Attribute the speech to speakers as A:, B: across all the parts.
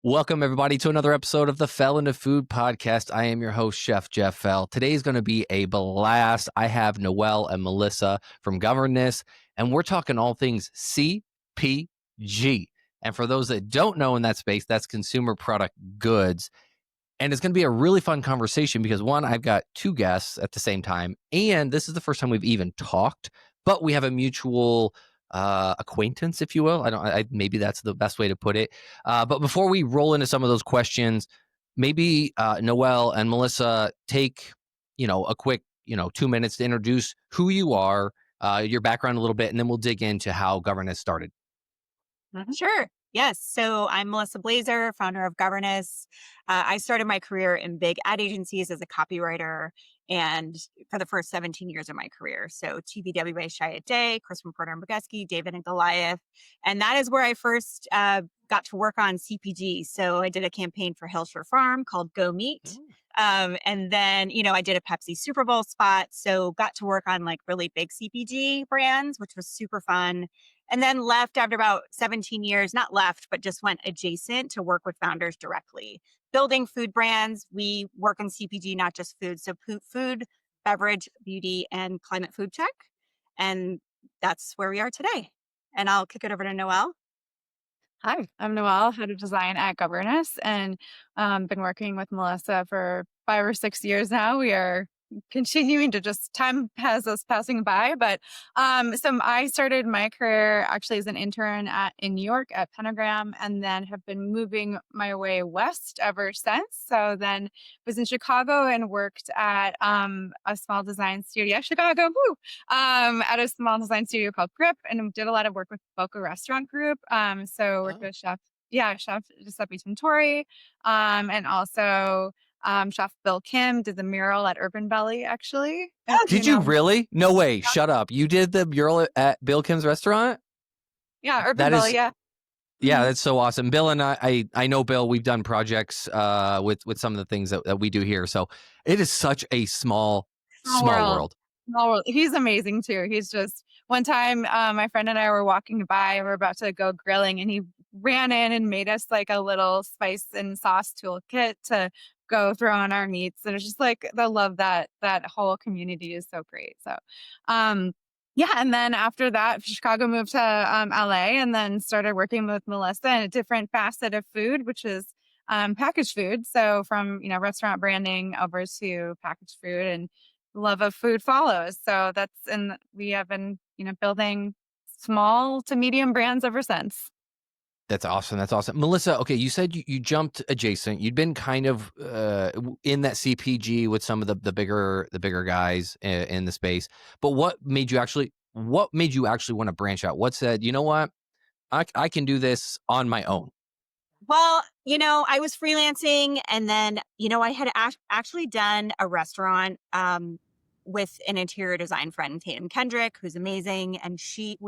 A: Welcome, everybody, to another episode of the Fell into Food podcast. I am your host, Chef Jeff Fell. Today is going to be a blast. I have Noelle and Melissa from Governess, and we're talking all things CPG. And for those that don't know in that space, that's consumer product goods. And it's going to be a really fun conversation because, one, I've got two guests at the same time, and this is the first time we've even talked, but we have a mutual acquaintance, if you will. Maybe that's the best way to put it. But before we roll into some of those questions, maybe Noelle and Melissa take, a quick, 2 minutes to introduce who you are, your background a little bit, and then we'll dig into how Governess started.
B: Sure. Yes. So I'm Melissa Blaser, founder of Governess. I started my career in big ad agencies as a copywriter and for the first 17 years of my career. So TBWA Chiat, Crispin Porter Bogusky, David&Goliath. And that is where I first got to work on CPG. So I did a campaign for Hillshire Farm called Go Meat. And then, I did a Pepsi Super Bowl spot. So got to work on like really big CPG brands, which was super fun. And then left after about 17 years, not left, but just went adjacent to work with founders directly. Building food brands. We work in CPG, not just food. So food, beverage, beauty, and climate food tech. And that's where we are today. And I'll kick it over to Noelle.
C: Hi, I'm Noelle, head of design at Governess, and been working with Melissa for 5 or 6 years now. We are continuing to time has us passing by, but so I started my career actually as an intern in New York at Pentagram, and then have been moving my way west ever since. So then was in Chicago and worked at a small design studio, at a small design studio called Grip, and did a lot of work with Boca Restaurant Group. So worked with Chef Giuseppe Tintori, and also Chef Bill Kim did the mural at Urban Belly, actually.
A: Did you really? No way. Shut up. You did the mural at Bill Kim's restaurant?
C: Yeah, Urban Belly, yeah.
A: Yeah, that's so awesome. Bill and I know Bill. We've done projects with some of the things that we do here. So it is such a small world.
C: Small world. He's amazing too. He's just, one time my friend and I were walking by, we're about to go grilling, and he ran in and made us like a little spice and sauce toolkit to go throw on our meats. And it's just like, I love that whole community is so great. So yeah, and then after that, Chicago moved to LA, and then started working with Melissa in a different facet of food, which is packaged food. So from restaurant branding over to packaged food, and love of food follows. So we have been building small to medium brands ever since.
A: That's awesome. Melissa, okay, you said you jumped adjacent. You'd been kind of in that CPG with some of the bigger guys in the space. But what made you actually want to branch out? What said, you know what, I can do this on my own?
B: Well, I was freelancing, and then, I had actually done a restaurant with an interior design friend, Tatum Kendrick, who's amazing. And she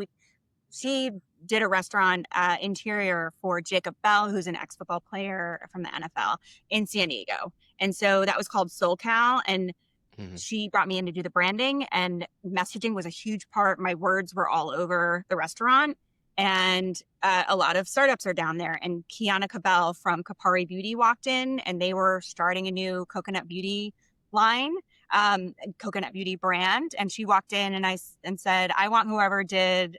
B: did a restaurant interior for Jacob Bell, who's an ex-football player from the NFL in San Diego. And so that was called SoulCal. And she brought me in to do the branding, and messaging was a huge part. My words were all over the restaurant. And a lot of startups are down there. And Kiana Cabell from Kopari Beauty walked in, and they were starting a new coconut beauty line, coconut beauty brand. And she walked in and said, I want whoever did,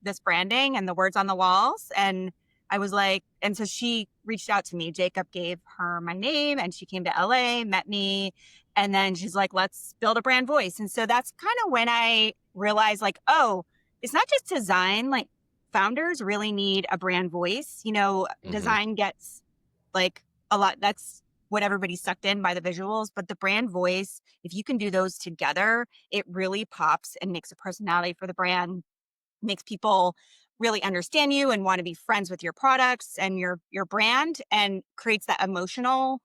B: this branding and the words on the walls. And I was like, and so she reached out to me. Jacob gave her my name, and she came to LA, met me. And then she's like, let's build a brand voice. And so that's kind of when I realized, like, oh, it's not just design. Like, founders really need a brand voice. Design gets like a lot. That's what everybody's sucked in by the visuals. But the brand voice, if you can do those together, it really pops and makes a personality for the brand, makes people really understand you and want to be friends with your products and your brand, and creates that emotional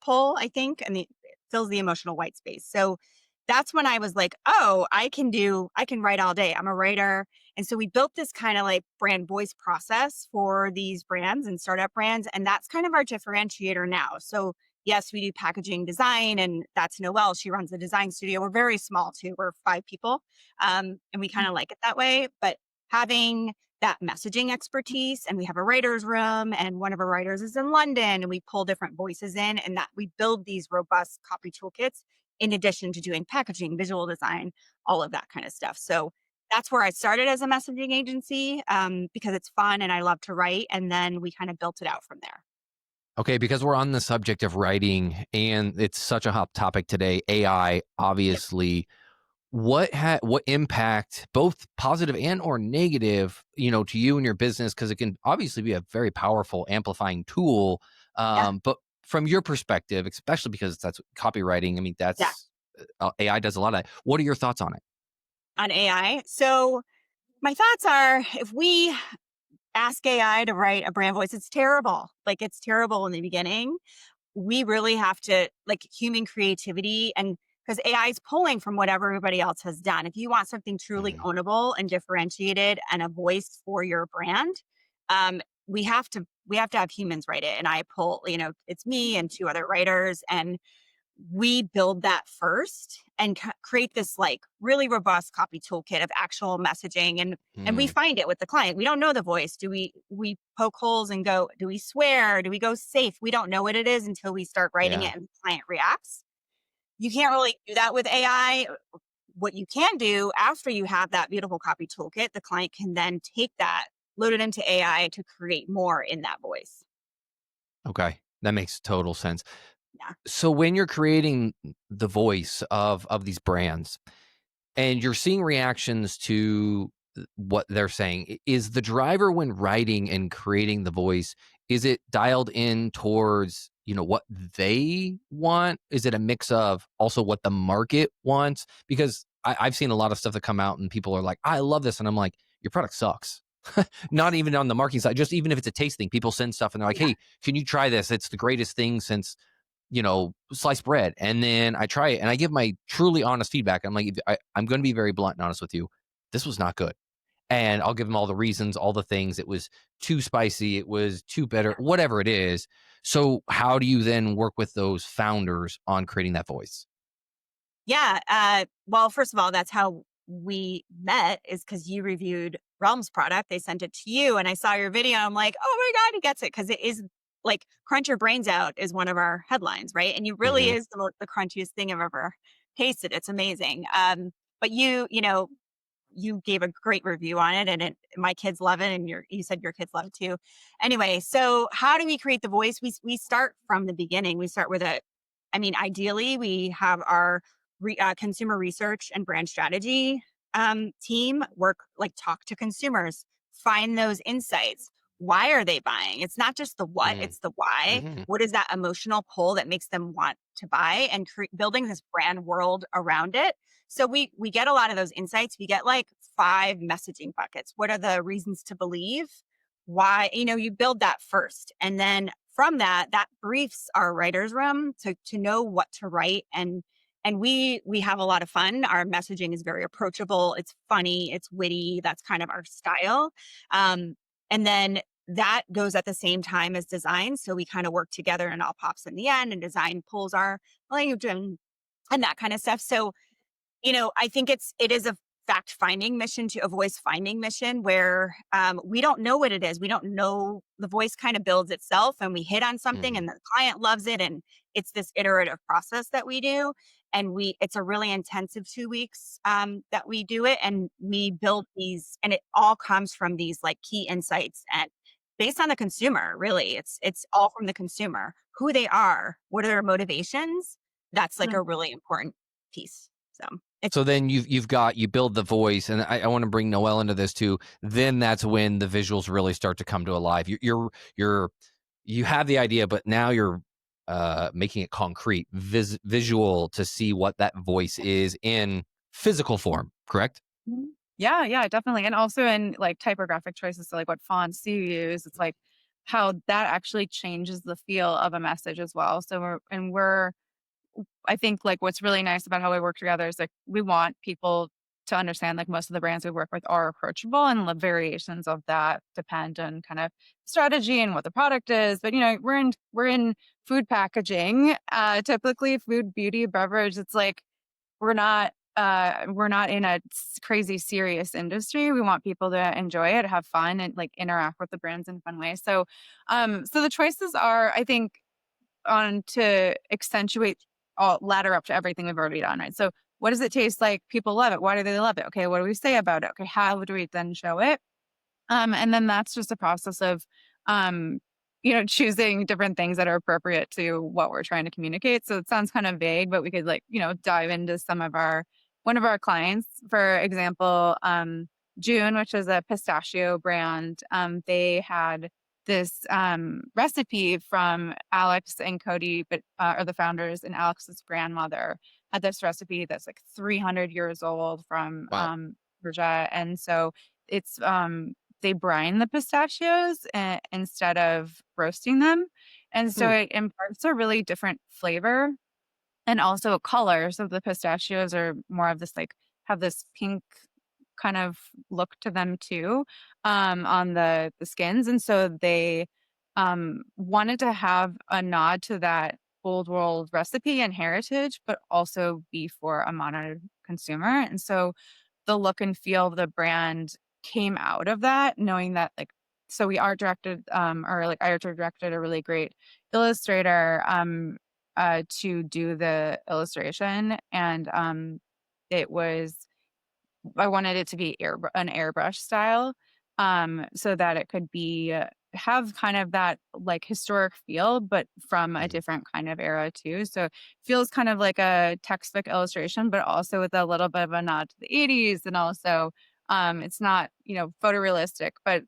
B: pull, I think, and it fills the emotional white space. So that's when I was like, oh, I can write all day. I'm a writer. And so we built this kind of like brand voice process for these brands and startup brands. And that's kind of our differentiator now. So yes, we do packaging design, and that's Noelle. She runs the design studio. We're very small too. We're 5 people. And we kind of like it that way. But having that messaging expertise, and we have a writer's room, and one of our writers is in London, and we pull different voices in, and that we build these robust copy toolkits in addition to doing packaging, visual design, all of that kind of stuff. So that's where I started as a messaging agency, because it's fun and I love to write. And then we kind of built it out from there.
A: Okay, because we're on the subject of writing and it's such a hot topic today, AI,
B: Yep.
A: obviously, what impact, both positive and or negative, to you and your business, because it can obviously be a very powerful amplifying tool.
B: Yeah.
A: But from your perspective, especially because that's copywriting, I mean,
B: Yeah.
A: that's AI does a lot of that. What are your thoughts on it?
B: On AI. So my thoughts are, if we ask AI to write a brand voice, it's terrible. Like, it's terrible in the beginning. We really have to, like, human creativity, and because AI is pulling from what everybody else has done. If you want something truly
A: Mhm.
B: ownable and differentiated and a voice for your brand, um, we have to have humans write it. And I pull, it's me and two other writers, and we build that first and create this like really robust copy toolkit of actual messaging, and we
A: Mm,
B: find it with the client. We don't know the voice. Do we poke holes and go, do we swear, do we go safe? We don't know what it is until we start writing
A: yeah.
B: it and the client reacts. You can't really do that with AI. What you can do after you have that beautiful copy toolkit, the client can then take that, load it into AI to create more in that voice.
A: Okay. That makes total sense.
B: Yeah.
A: So when you're creating the voice of these brands, and you're seeing reactions to what they're saying. Is the driver when writing and creating the voice, is it dialed in towards, what they want? Is it a mix of also what the market wants? Because I've seen a lot of stuff that come out and people are like, I love this. And I'm like, your product sucks. Not even on the marketing side, just even if it's a taste thing, people send stuff and they're like,
B: Yeah.
A: hey, can you try this? It's the greatest thing since sliced bread. And then I try it and I give my truly honest feedback. I'm like, I'm going to be very blunt and honest with you. This was not good. And I'll give them all the reasons, all the things. It was too spicy. It was too bitter, whatever it is. So, how do you then work with those founders on creating that voice?
B: Yeah. Well, first of all, that's how we met, is because you reviewed Realm's product. They sent it to you, and I saw your video. I'm like, oh my God, he gets it. Because it is like crunch your brains out is one of our headlines, right? And you really
A: Hmm.
B: is the crunchiest thing I've ever tasted. It's amazing. But you gave a great review on it, and my kids love it, and you said your kids love it too. Anyway, so how do we create the voice? We start from the beginning. We start with ideally we have our consumer research and brand strategy team work, like, talk to consumers, find those insights. Why are they buying? It's not just the what, it's the why.
A: Mm-hmm.
B: What is that emotional pull that makes them want to buy, and building this brand world around it. So we get a lot of those insights. We get like 5 messaging buckets. What are the reasons to believe? Why, you build that first. And then from that briefs our writer's room to know what to write. And we have a lot of fun. Our messaging is very approachable. It's funny, it's witty. That's kind of our style. And then that goes at the same time as design. So we kind of work together and all pops in the end, and design pulls our language and that kind of stuff. So I think it is a fact finding mission to a voice finding mission where we don't know what it is. We don't know. The voice kind of builds itself, and we hit on something,
A: Hmm.
B: and the client loves it. And it's this iterative process that we do. And it's a really intensive 2 weeks that we do it. And we build these, and it all comes from these like key insights and based on the consumer, really. It's all from the consumer, who they are, what are their motivations. That's like
C: Mm.
B: a really important piece. So it's
A: So then you build the voice, and I want to bring Noelle into this too. Then that's when the visuals really start to come to alive. You have the idea, but now you're making it concrete, visual to see what that voice is in physical form. Correct?
C: Mhm. Yeah, yeah, definitely. And also in like typographic choices, so like what fonts do you use? It's like how that actually changes the feel of a message as well. So I think like what's really nice about how we work together is like we want people to understand like most of the brands we work with are approachable, and the variations of that depend on kind of strategy and what the product is. But we're in food packaging, typically food, beauty, beverage. It's like we're not we're not in a crazy serious industry. We want people to enjoy it, have fun, and like interact with the brands in fun ways. So the choices are, I think, on to accentuate all ladder up to everything we've already done, right? So what does it taste like? People love it. Why do they love it? Okay, what do we say about it? Okay, how do we then show it? And then that's just a process of, um, choosing different things that are appropriate to what we're trying to communicate. So it sounds kind of vague, but we could like, dive into one of our clients, for example, Joon, which is a pistachio brand. They had this recipe from Alex and Cody, but are the founders, and Alex's grandmother had this recipe that's like 300 years old from
A: Wow.
C: Georgia. And so it's they brine the pistachios instead of roasting them. And so
A: Hmm.
C: it imparts a really different flavor and also a color. So the pistachios are more of this like have this pink kind of look to them too, on the skins. And so they wanted to have a nod to that old world recipe and heritage, but also be for a modern consumer. And so the look and feel of the brand came out of that, knowing that like, so we art directed, or like I art directed a really great illustrator, to do the illustration. And, it was, I wanted it to be an airbrush style, so that it could be, have kind of that like historic feel, but from a
A: Mhm.
C: different kind of era too. So it feels kind of like a textbook illustration, but also with a little bit of a nod to the 80s. And also, it's not, photorealistic, but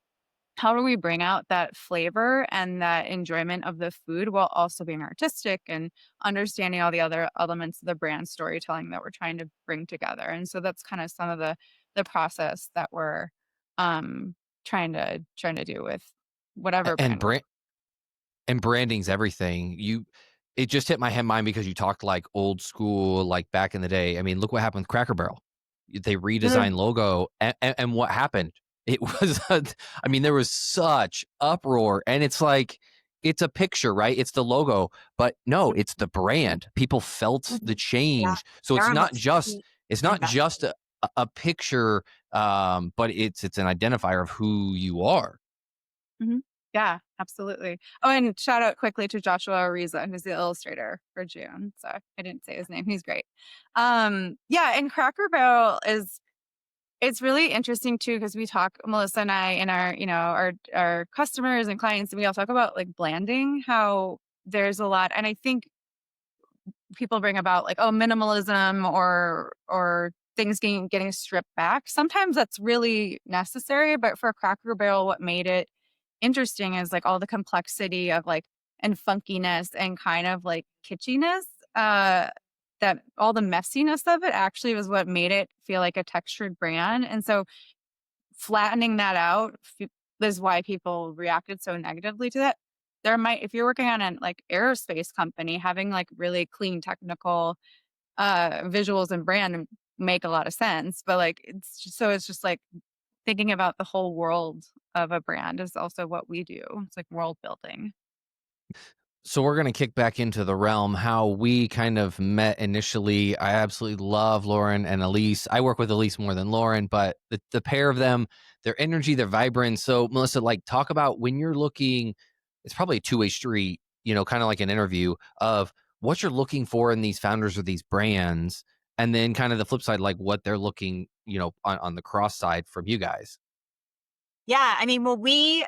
C: how do we bring out that flavor and that enjoyment of the food while also being artistic and understanding all the other elements of the brand storytelling that we're trying to bring together? And so that's kind of some of the process that we're trying to do with whatever
A: And
C: brand we're.
A: branding's everything. It just hit my head mind because you talked like old school, like back in the day. I mean, look what happened with Cracker Barrel. They
C: Mm,
A: redesigned logo, and what happened? It was, I mean, there was such uproar, and it's like it's a picture, right? It's the logo, but no,
C: mhm,
A: it's the brand. People felt the
B: Mhm. Yeah.
A: change, so
B: They're
A: it's
B: emotionally
A: not just
B: invested.
A: a picture, but it's an identifier of who you are.
C: mhm. Yeah, absolutely. Oh, and shout out quickly to Joshua Ariza, who's the illustrator for June. So I didn't say his name. He's great. Yeah, and Cracker Barrel is, it's really interesting too, because we talk, Melissa and I, and our, our customers and clients, and we all talk about like branding, how there's a lot. And I think people bring about like, oh, minimalism or things getting stripped back. Sometimes that's really necessary, but for Cracker Barrel, what made it interesting is like all the complexity of like and funkiness and kind of like kitschiness. Uh, that all the messiness of it actually was what made it feel like a textured brand. And so flattening that out is why people reacted so negatively to that. There might, if you're working on an like aerospace company, having like really clean technical visuals and brand make a lot of sense. But like it's just like thinking about the whole world of a brand is also what we do. It's like world building.
A: So we're going to kick back into the realm how we kind of met initially. I absolutely love Lauren and Elise. I work with Elise more than Lauren, but the pair of them, their energy, their vibrance. So Melissa, like talk about when you're looking, it's probably a two-way street, kind of like an interview of what you're looking for in these founders or these brands. And then kind of the flip side, like what they're looking, on the cross side from you guys.
B: Yeah, I mean, well, we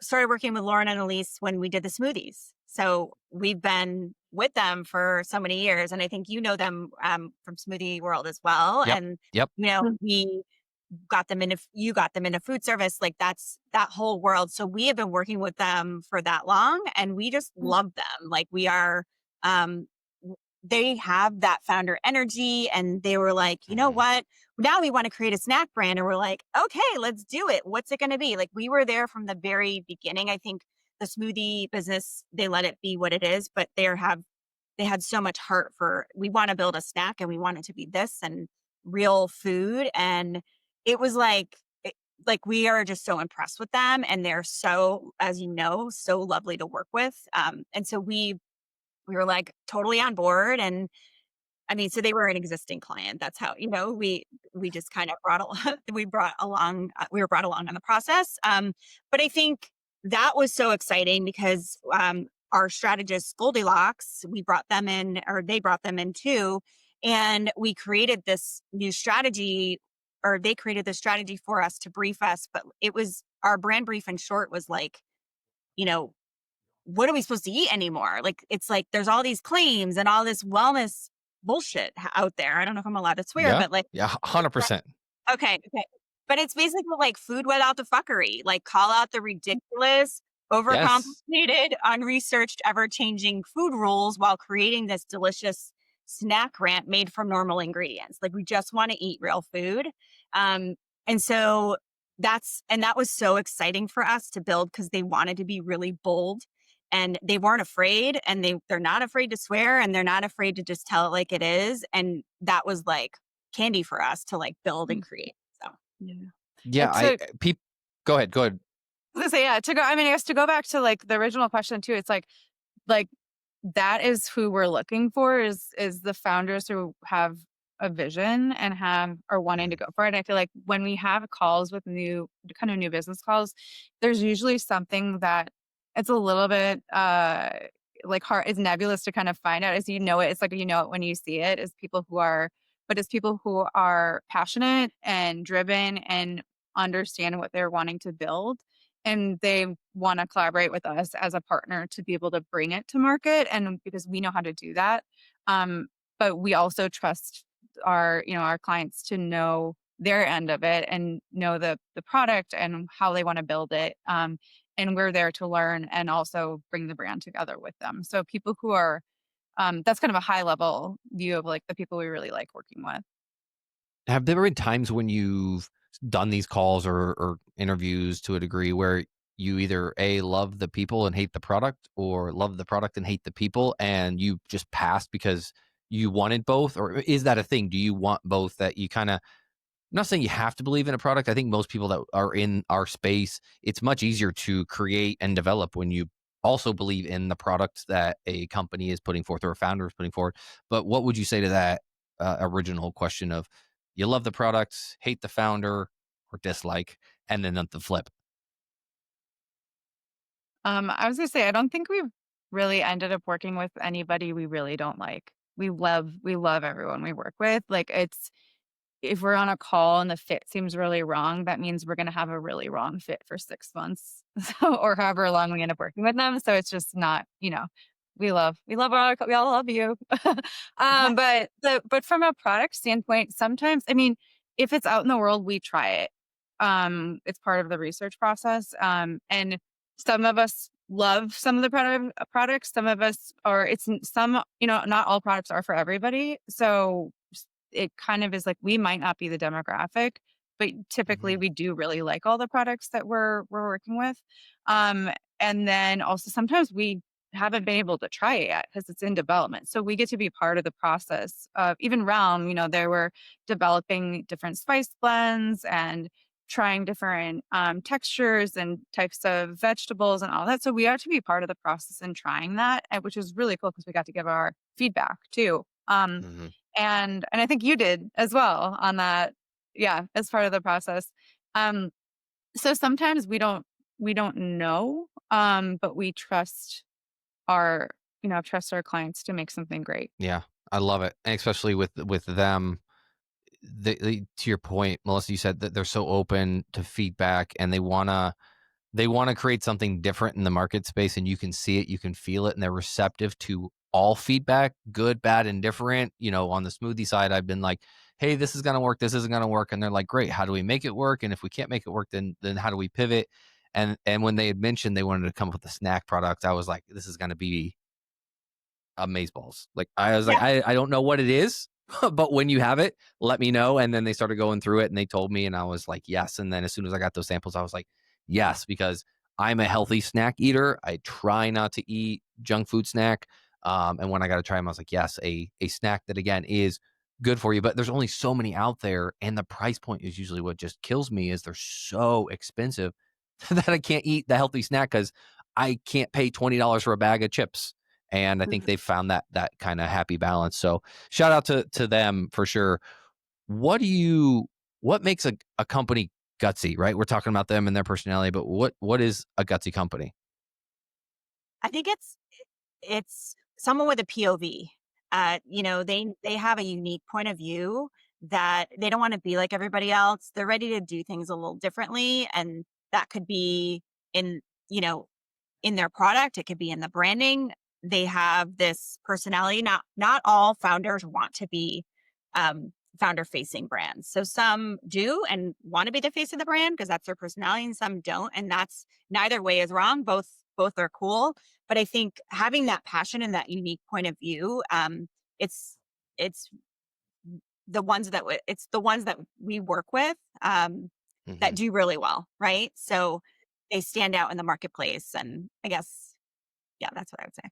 B: started working with Lauren and Elise when we did the smoothies. So we've been with them for so many years, and I think you know them from Smoothie World as well.
A: Yep.
B: And
A: Yep.
B: we got them into you got them into food service, like that's that whole world. So we have been working with them for that long, and we just love them. Like we are, um, they have that founder energy, and they were like, you know
A: Mhm.
B: what? Now we want to create a snack brand, and we're like, okay, let's do it. What's it going to be? Like we were there from the very beginning. I think the smoothie business, they let it be what it is, but they had so much heart for, we want to build a snack and we want it to be this and real food. And it was like we are just so impressed with them, and they're so, as you know, so lovely to work with. And so we were like totally on board, and I mean, so they were an existing client. That's how, we just kind of brought along, we were brought along on the process. But I think that was so exciting because our strategist Goldilocks, we brought them in, or they brought them in too. And we created this new strategy, or they created this strategy for us to brief us. But it was our brand brief in short was like, you know, what are we supposed to eat anymore? Like, it's like there's all these claims and all this wellness bullshit out there. I don't know if I'm allowed to swear,
A: Yeah.
B: but like,
A: Yeah. 100%.
B: okay, okay. But it's basically like food without the fuckery. Like, call out the ridiculous,
A: Yes.
B: overcomplicated, unresearched, ever-changing food rules while creating this delicious snack rant made from normal ingredients. Like, we just want to eat real food. Um, and so that was so exciting for us to build because they wanted to be really bold and they weren't afraid, and they're not afraid to swear, and they're not afraid to just tell it like it is. And that was like candy for us to like build and
C: Mm,
B: create. So
C: yeah.
A: Yeah.
C: It took
A: People, go ahead. Go ahead.
C: I was gonna say, yeah, to go I mean, I guess to go back to like the original question too, it's like that is who we're looking for is the founders who have a vision and are wanting to go for it. I feel like when we have calls with new business calls, there's usually something that it's a little bit like hard, it's nebulous to kind of find out. As you know it, it's like you know it when you see it. It's people who are passionate and driven and understand what they're wanting to build, and they want to collaborate with us as a partner to be able to bring it to market, and because we know how to do that. um, but we also trust our clients to know their end of it and know the product and how they want to build it. And we're there to learn and also bring the brand together with them. So people who are that's kind of a high level view of like the people we really like working with.
A: Have there been times when you've done these calls or interviews to a degree where you either A, love the people and hate the product, or love the product and hate the people, and you just passed because you wanted both? Or is that a thing? Do you want both, that you kind of, I'm not saying you have to believe in a product. I think most people that are in our space, it's much easier to create and develop when you also believe in the product that a company is putting forth or a founder is putting forward. But what would you say to that original question of, you love the product, hate the founder, or dislike, and then the flip?
C: I was gonna say, I don't think we've really ended up working with anybody we really don't like. We love everyone we work with. Like it's if we're on a call and the fit seems really wrong, that means we're gonna have a really wrong fit for 6 months. So or however long we end up working with them. So it's just not, we all love you. But from a product standpoint, sometimes I mean, if it's out in the world, we try it. It's part of the research process. And some of us love some of the products. Some of us are, not all products are for everybody. So it kind of is like we might not be the demographic, but typically
A: Mhm.
C: we do really like all the products that we're working with. And then also sometimes we haven't been able to try it yet because it's in development. So we get to be part of the process of even Realm, they were developing different spice blends and trying different textures and types of vegetables and all that. So we are to be part of the process in trying that, which is really cool because we got to give our feedback too.
A: Mhm.
C: And I think you did as well on that. Yeah, as part of the process. Um, so sometimes we don't know, but we trust our clients to make something great.
A: Yeah, I love it, and especially with them. To your point, Melissa, you said that they're so open to feedback, and they wanna create something different in the market space, and you can see it, you can feel it, and they're receptive to all feedback, good, bad, and different. On the smoothie side, I've been like, "Hey, this is gonna work, this isn't gonna work," and they're like, "Great, how do we make it work? And if we can't make it work, then how do we pivot?" And when they had mentioned they wanted to come up with a snack product, I was like, "This is gonna be amazeballs." Like, I was like,
B: yeah,
A: I don't know what it is, but when you have it, let me know. And then they started going through it and they told me, and I was like, yes. And then as soon as I got those samples, I was like, yes, because I'm a healthy snack eater. I try not to eat junk food snack. And when I got to try them, I was like, yes, a snack that again is good for you. But there's only so many out there, and the price point is usually what just kills me. Is they're so expensive that I can't eat the healthy snack because I can't pay $20 for a bag of chips. And I think
B: Mhm.
A: they've found that kind of happy balance. So shout out to them for sure. What do you what makes a company gutsy, right? We're talking about them and their personality, but what is a gutsy company?
B: I think it's someone with a POV. They have a unique point of view that they don't want to be like everybody else. They're ready to do things a little differently, and that could be in you know in their product. It could be in the branding. They have this personality. Not all founders want to be founder facing brands. So some do and want to be the face of the brand because that's their personality, and some don't. And that's neither way is wrong. Both are cool. But I think having that passion and that unique point of view, it's it's it's the ones that we work with that
A: Mhm.
B: do really well, right? So they stand out in the marketplace, and I guess yeah, that's what I would say.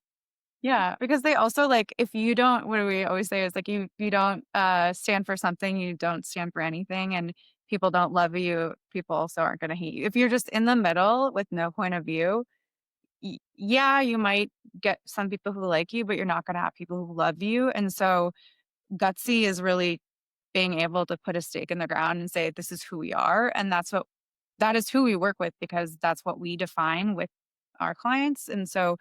C: Yeah, because they also like if you don't what do we always say is like you don't stand for something, you don't stand for anything and people don't love you, people also aren't going to hate you. If you're just in the middle with no point of view, yeah, you might get some people who like you, but you're not going to have people who love you. And so gutsy is really being able to put a stake in the ground and say this is who we are and that is who we work with because that's what we define with our clients. And so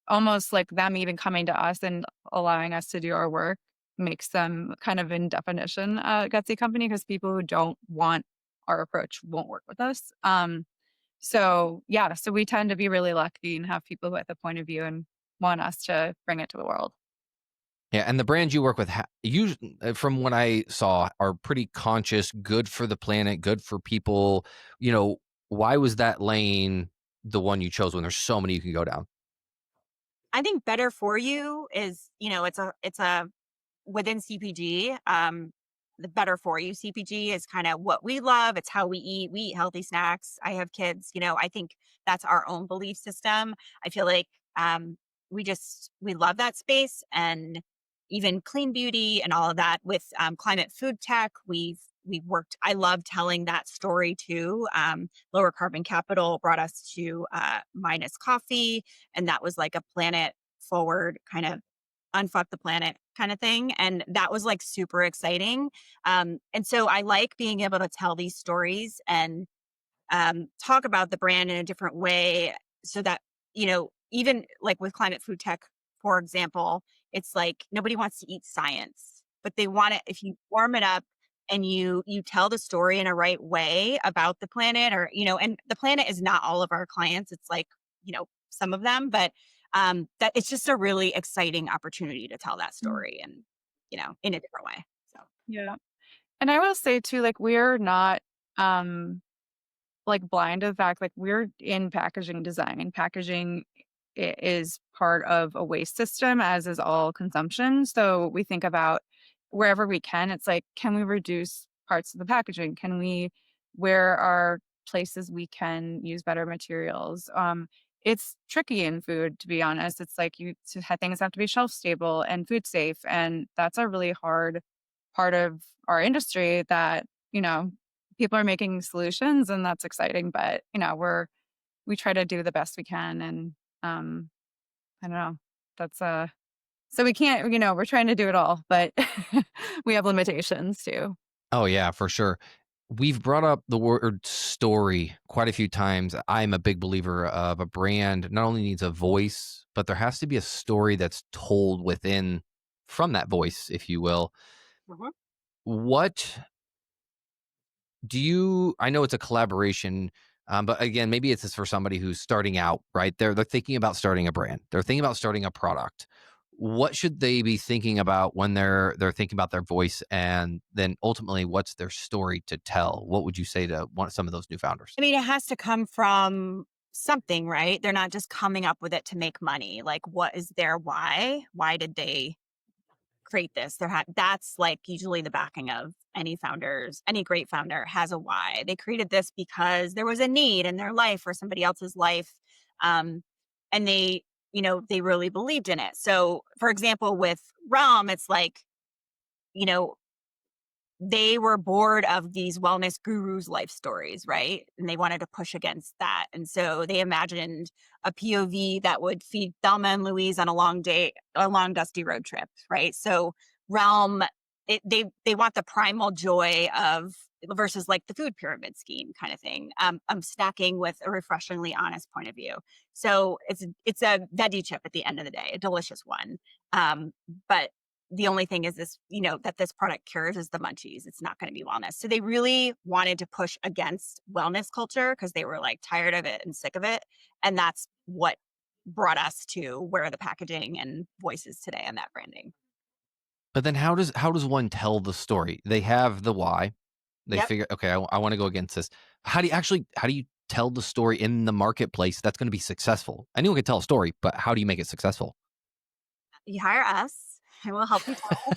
C: almost like them even coming to us and allowing us to do our work makes them kind of in definition a gutsy company because people who don't want our approach won't work with us. So yeah, so we tend to be really lucky and have people who have the point of view and want us to bring it to the world.
A: Yeah, and the brands you work with, from what I saw, are pretty conscious, good for the planet, good for people. Why was that lane the one you chose when there's so many you can go down?
B: I think better for you is, it's a within CPG, the better for you CPG is kind of what we love. It's how we eat. We eat healthy snacks. I have kids. I think that's our own belief system. I feel like we love that space, and even clean beauty and all of that with climate food tech. We've worked. I love telling that story too. Lower Carbon Capital brought us to minus coffee, and that was like a planet forward kind of unfuck the planet kind of thing. And that was like super exciting. And so I like being able to tell these stories and talk about the brand in a different way so that, even like with climate food tech, for example, it's like nobody wants to eat science, but they want it if you warm it up and you tell the story in a right way about the planet or, and the planet is not all of our clients. It's like, some of them, but that it's just a really exciting opportunity to tell that
C: Mm.
B: story and, in a different way. So
C: Yeah. And I will say too, like we're not um like blind to the fact like we're in packaging design and packaging is part of a waste system as is all consumption, so we think about wherever we can it's like can we reduce parts of the packaging, can we where are places we can use better materials. It's tricky in food to be honest, it's like things have to be shelf stable and food safe and that's a really hard part of our industry that people are making solutions and that's exciting, but we try to do the best we can and um I don't know. That's so we can't, we're trying to do it all, but we have limitations too.
A: Oh yeah, for sure. We've brought up the word story quite a few times. I'm a big believer of a brand not only needs a voice, but there has to be a story that's told within from that voice, if you will.
B: mhm.
A: What do you I know it's a collaboration, but again, maybe it's just for somebody who's starting out, right? They're thinking about starting a brand. They're thinking about starting a product. What should they be thinking about when they're thinking about their voice, and then ultimately, what's their story to tell? What would you say to some of those new founders?
B: I mean, it has to come from something, right? They're not just coming up with it to make money. Like, what is their why? Why did they create this? That's like usually the backing of any great founder has a why. They created this because there was a need in their life or somebody else's life. Um, and they really believed in it. So, for example, with Rum, it's like, you know, they were bored of these wellness gurus' life stories, right? And they wanted to push against that. And so they imagined a POV that would feed Thelma and Louise on a long dusty road trip, right? So Realm, they want the primal joy of versus like the food pyramid scheme kind of thing. Snacking with a refreshingly honest point of view. So it's a veggie chip at the end of the day, a delicious one. But the only thing is this, that this product cures is the munchies. It's not going to be wellness. So they really wanted to push against wellness culture because they were like tired of it and sick of it. And that's what brought us to where the packaging and voice is today on that branding.
A: But then how does one tell the story? They have the why. They
B: Yep.
A: figure, okay, I want to go against this. How do you tell the story in the marketplace that's going to be successful? Anyone can tell a story, but how do you make it successful?
B: You hire us and we'll help you tell.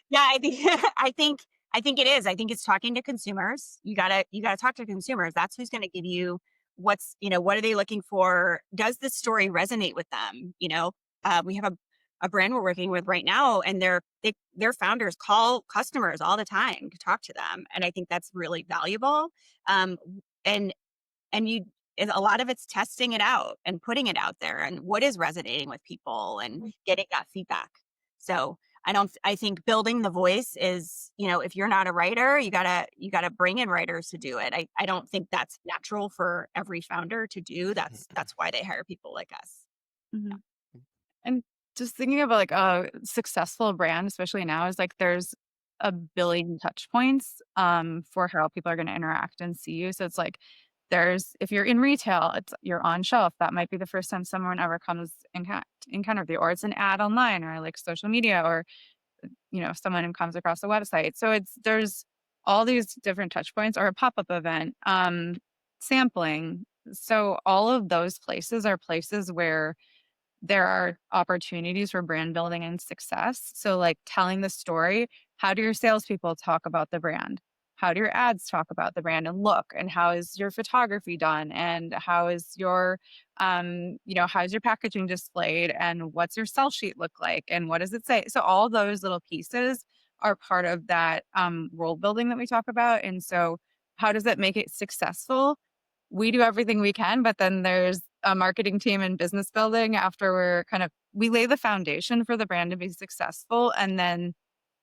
B: Yeah, I think it is. I think it's talking to consumers. You gotta talk to consumers. That's who's gonna give you what are they looking for? Does this story resonate with them? We have a brand we're working with right now, and their founders call customers all the time to talk to them. And I think that's really valuable. Um, and a lot of it's testing it out and putting it out there and what is resonating with people and getting that feedback. So I think building the voice is, if you're not a writer, you gotta bring in writers to do it. I don't think that's natural for every founder to do. That's why they hire people like us.
C: Mhm. And just thinking about like a successful brand, especially now, is like there's a billion touch points for how people are going to interact and see you. So it's like if you're in retail, you're on shelf. That might be the first time someone ever comes encounter with you, or it's an ad online or like social media, or someone comes across the website. So there's all these different touch points, or a pop-up event, sampling. So all of those places are places where there are opportunities for brand building and success. So, like telling the story, how do your salespeople talk about the brand? How do your ads talk about the brand and look? And how is your photography done? And how is how's your packaging displayed? And what's your sell sheet look like? And what does it say? So, all those little pieces are part of that role building that we talk about. And so, how does it make it successful? We do everything we can, but then there's a marketing team and business building after we lay the foundation for the brand to be successful. And then,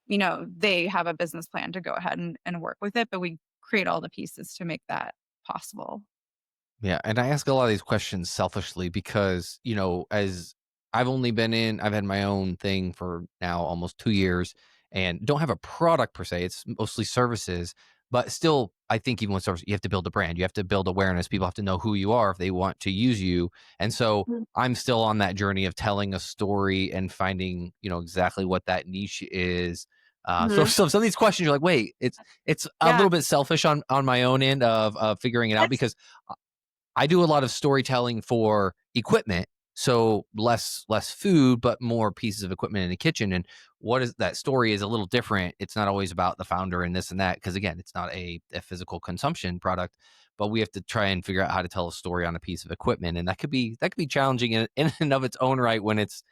C: they have a business plan to go ahead and work with it, but we create all the pieces to make that possible.
A: Yeah, and I ask a lot of these questions selfishly because, as I've had my own thing for now almost 2 years and don't have a product per se. It's mostly services, but still, I think even with service, you have to build a brand. You have to build awareness. People have to know who you are if they want to use you. And so
C: Mm.
A: I'm still on that journey of telling a story and finding, exactly what that niche is. So,
C: Mhm.
A: so some of these questions, you're like, wait, it's a
C: Yeah.
A: little bit selfish on my own end of figuring it out
B: That's
A: because I do a lot of storytelling for equipment, so less food, but more pieces of equipment in the kitchen. And what is that story is a little different. It's not always about the founder and this and that because again, it's not a physical consumption product. But we have to try and figure out how to tell a story on a piece of equipment, and that could be challenging in and of its own right when it's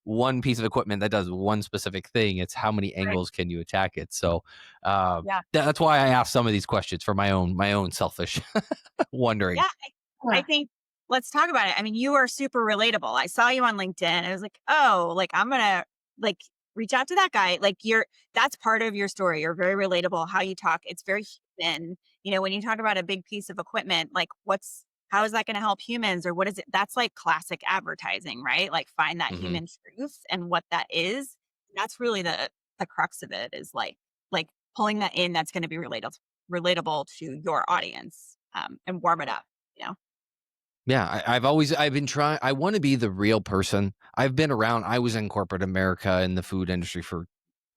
A: one piece of equipment that does one specific thing. It's how many
B: right.
A: angles can you attack it. So
C: Yeah.
A: that's why I ask some of these questions for my own selfish wondering.
B: Yeah, I think let's talk about it. I mean, you are super relatable. I saw you on LinkedIn. I was like, oh, like I'm gonna like reach out to that guy. Like that's part of your story. You're very relatable. How you talk, it's very human. When you talk about a big piece of equipment, like how is that going to help humans, or what is it? That's like classic advertising, right? Like find that
A: Hmm.
B: human truth and what that is. That's really the crux of it is like pulling that in. That's going to be relatable to your audience, and warm it up. You know.
A: Yeah, I've been trying. I want to be the real person. I've been around. I was in corporate America in the food industry for,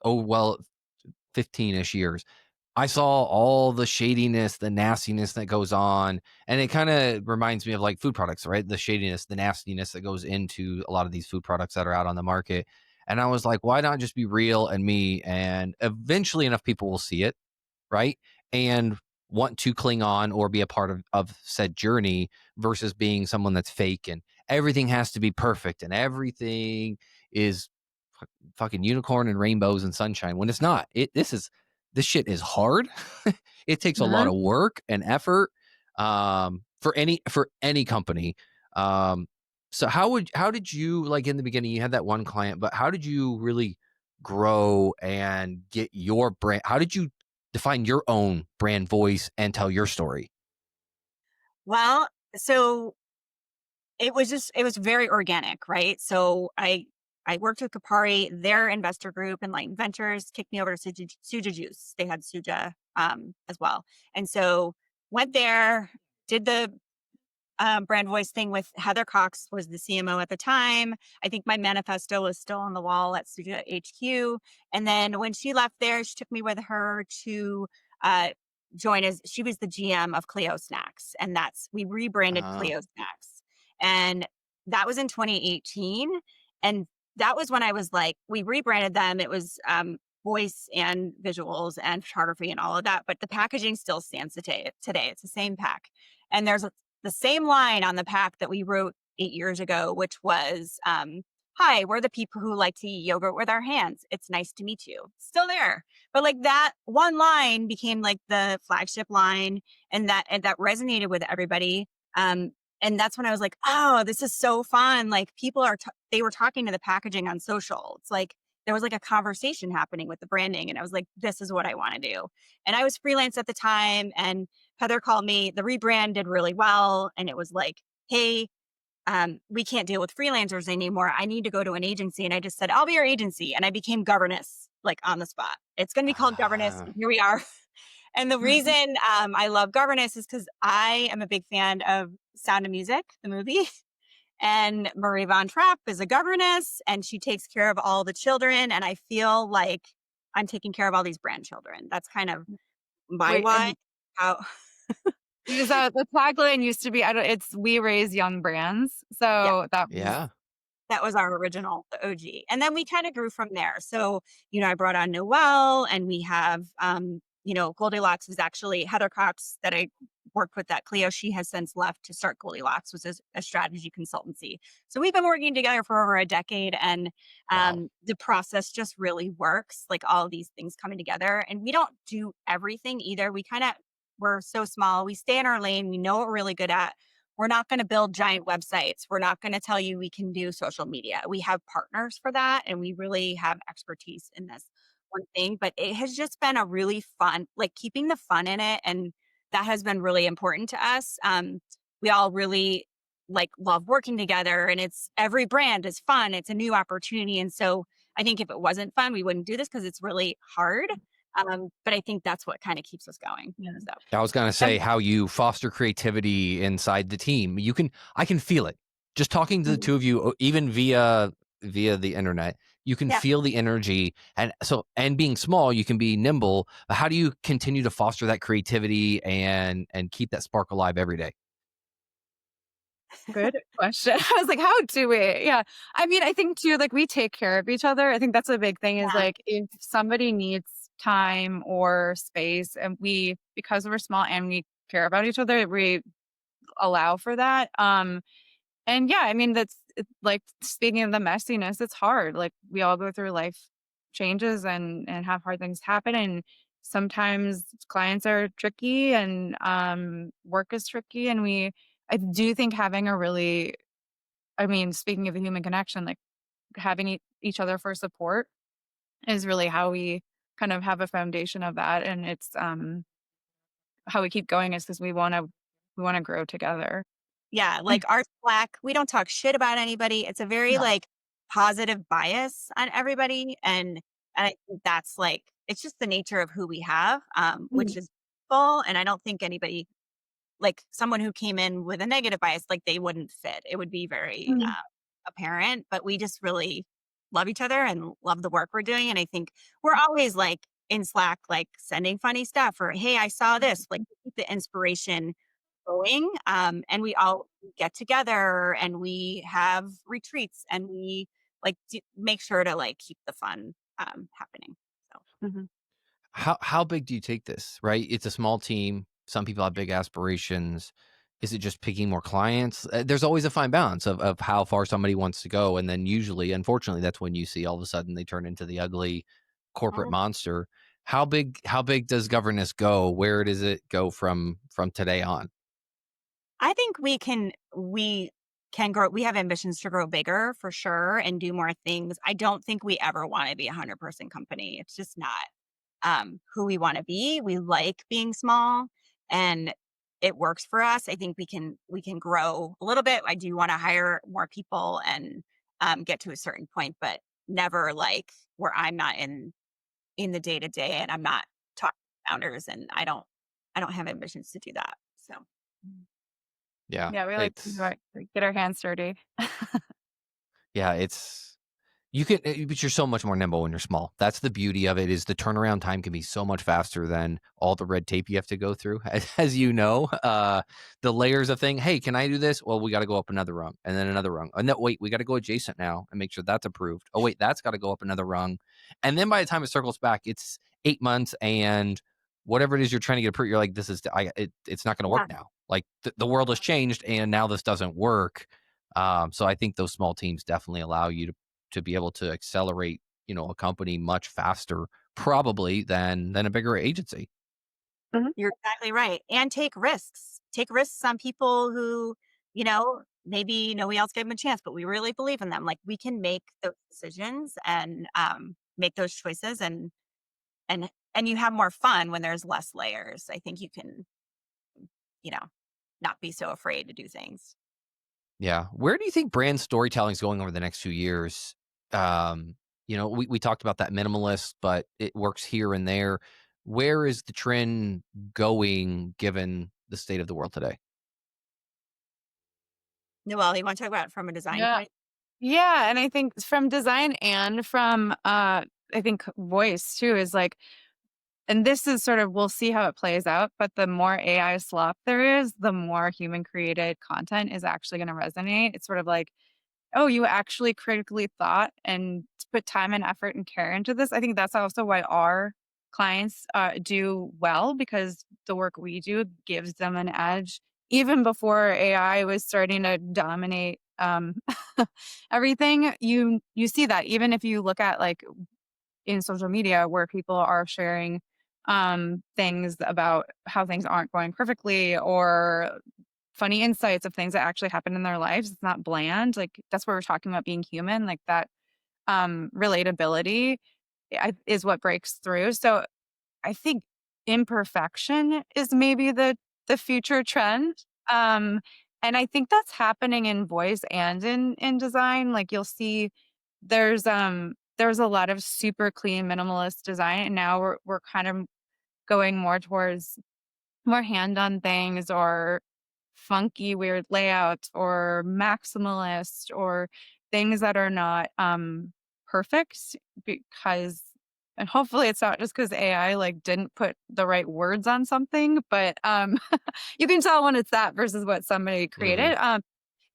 A: oh, well, 15-ish years. I saw all the shadiness, the nastiness that goes on. And it kind of reminds me of like food products, right? The shadiness, the nastiness that goes into a lot of these food products that are out on the market. And I was like, why not just be real and me? And eventually enough people will see it, right? And want to cling on or be a part of said journey versus being someone that's fake and everything has to be perfect and everything is fucking unicorn and rainbows and sunshine when it's not. This this shit is hard. It takes a lot
C: Uh-huh.
A: of work and effort for any company. Um, so how did you, like, in the beginning you had that one client, but how did you really grow and get your brand? How did you define your own brand voice and tell your story?
B: Well, so it was very organic, right? So I worked with Kopari, their investor group, and Light Ventures kicked me over to Suja Juice. They had Suja as well. And so went there, did the brand voice thing with Heather Cox was the CMO at the time. I think my manifesto was still on the wall at Studio HQ. And then when she left there, she took me with her to uh, join as she was the GM of Clio Snacks. And we rebranded
A: Uh,
B: Clio Snacks. And that was in 2018. And that was when I was like, we rebranded them. It was voice and visuals and photography and all of that. But the packaging still stands today. It's the same pack. And there's the same line on the pack that we wrote 8 years ago, which was, hi, we're the people who like to eat yogurt with our hands. It's nice to meet you. Still there. But like that one line became like the flagship line and that resonated with everybody. And that's when I was like, oh, this is so fun. Like they were talking to the packaging on social. It's like, there was like a conversation happening with the branding. And I was like, this is what I want to do. And I was freelance at the time, and Heather called me. The rebrand did really well. And it was like, hey, we can't deal with freelancers anymore. I need to go to an agency. And I just said, I'll be your agency. And I became Governess, like on the spot. It's going to be called Governess.
A: ah,
B: Here we are. And the reason I love Governess is because I am a big fan of Sound of Music, the movie. And Marie Von Trapp is a governess, and she takes care of all the children. And I feel like I'm taking care of all these grandchildren. That's kind of my
C: Wait,
B: why.
C: and
B: How
C: because the tagline used to be, I don't, it's "We raise young brands."
B: yeah,
C: So that was
A: yeah.
B: that was our original, the OG. And then we kind of grew from there. So, I brought on Noelle, and we have, Goldilocks was actually Heather Cox that I worked with at Clio. She has since left to start Goldilocks, which is a strategy consultancy. So we've been working together for over a decade, and
A: Wow.
B: the process just really works, like all of these things coming together. And we don't do everything either. We're so small. We stay in our lane. We know what we're really good at. We're not going to build giant websites. We're not going to tell you we can do social media. We have partners for that, and we really have expertise in this one thing. But it has just been a really fun, like keeping the fun in it, and that has been really important to us. We all really like love working together, and it's every brand is fun. It's a new opportunity, and so I think if it wasn't fun, we wouldn't do this because it's really hard. But I think that's what kind of keeps us going.
C: yeah.
B: So
A: I was gonna say
B: and
A: how you foster creativity inside the team. I can feel it. Just talking to the
B: mhm,
A: two of you, even via the internet, you can
B: yeah.
A: feel the energy. And being small, you can be nimble. But how do you continue to foster that creativity and keep that spark alive every day?
C: Good question. I was like, how do we? Yeah. I mean, I think too, like we take care of each other. I think that's a big thing is
B: Yeah.
C: like if somebody needs time or space and because we're small and we care about each other, we allow for that. And yeah, I mean, like speaking of the messiness, it's hard. Like we all go through life changes and have hard things happen. And sometimes clients are tricky and work is tricky. And I do think having a really, I mean, speaking of the human connection, like having each other for support is really how we kind of have a foundation of that. And it's how we keep going is because we want to grow together.
B: Yeah, like our Slack, we don't talk shit about anybody. It's a very
C: No.
B: like positive bias on everybody. And I think that's like it's just the nature of who we have, which
C: Mhm.
B: is full. And I don't think anybody like someone who came in with a negative bias, like they wouldn't fit. It would be very
C: Mhm.
B: apparent, but we just really love each other and love the work we're doing. And I think we're always like in Slack, like sending funny stuff or, hey, I saw this, like keep the inspiration going. And we all get together and we have retreats and we like make sure to like keep the fun happening. So
C: Mhm.
A: How big do you take this? Right, it's a small team. Some people have big aspirations. Is it just picking more clients? There's always a fine balance of how far somebody wants to go, and then usually, unfortunately, that's when you see all of a sudden they turn into the ugly corporate
B: yeah.
A: monster. How big does Governess go? Where does it go from today on?
B: I think we can grow. We have ambitions to grow bigger for sure and do more things. I don't think we ever want to be a 100-person company. It's just not who we want to be. We like being small and it works for us. I think we can grow a little bit. I do want to hire more people and get to a certain point, but never like where I'm not in the day to day and I'm not talking to founders and I don't have ambitions to do that. So
A: Yeah,
C: Yeah, we like to
A: it's
C: get our hands dirty.
A: yeah, it's you can, but you're so much more nimble when you're small. That's the beauty of it. Is the turnaround time can be so much faster than all the red tape you have to go through. As you know, the layers of thing. Hey, can I do this? Well, we got to go up another rung, and then another rung. And no, wait, we got to go adjacent now and make sure that's approved. Oh, wait, that's got to go up another rung, and then by the time it circles back, it's 8 months, and whatever it is you're trying to get approved, you're like, this is it's not going to work
B: yeah.
A: now. Like the world has changed, and now this doesn't work. So I think those small teams definitely allow you to be able to accelerate, a company much faster probably than a bigger agency.
B: You're exactly right. And take risks. Take risks on people who, maybe nobody else gave them a chance, but we really believe in them. Like we can make those decisions and make those choices and you have more fun when there's less layers. I think you can, you know, not be so afraid to do things.
A: Yeah. Where do you think brand storytelling is going over the next few years? We talked about that minimalist, but it works here and there. Where is the trend going given the state of the world today?
B: Noelle, you want to talk about it from a design
C: Yeah.
B: point?
C: Yeah, and I think from design and from I think voice too is like, and this is sort of, we'll see how it plays out, but the more AI slop there is, the more human created content is actually going to resonate. It's sort of like, oh, you actually critically thought and put time and effort and care into this. I think that's also why our clients do well, because the work we do gives them an edge. Even before AI was starting to dominate everything, you see that even if you look at like in social media where people are sharing things about how things aren't going perfectly or funny insights of things that actually happen in their lives. It's not bland. Like that's where we're talking about being human. Like that relatability is what breaks through. So I think imperfection is maybe the future trend. And I think that's happening in voice and in design. Like you'll see there's a lot of super clean minimalist design. And now we're kind of going more towards more hand on things or funky weird layouts or maximalist or things that are not perfect, because, and hopefully it's not just because AI like didn't put the right words on something, but you can tell when it's that versus what somebody
A: Hmm.
C: created.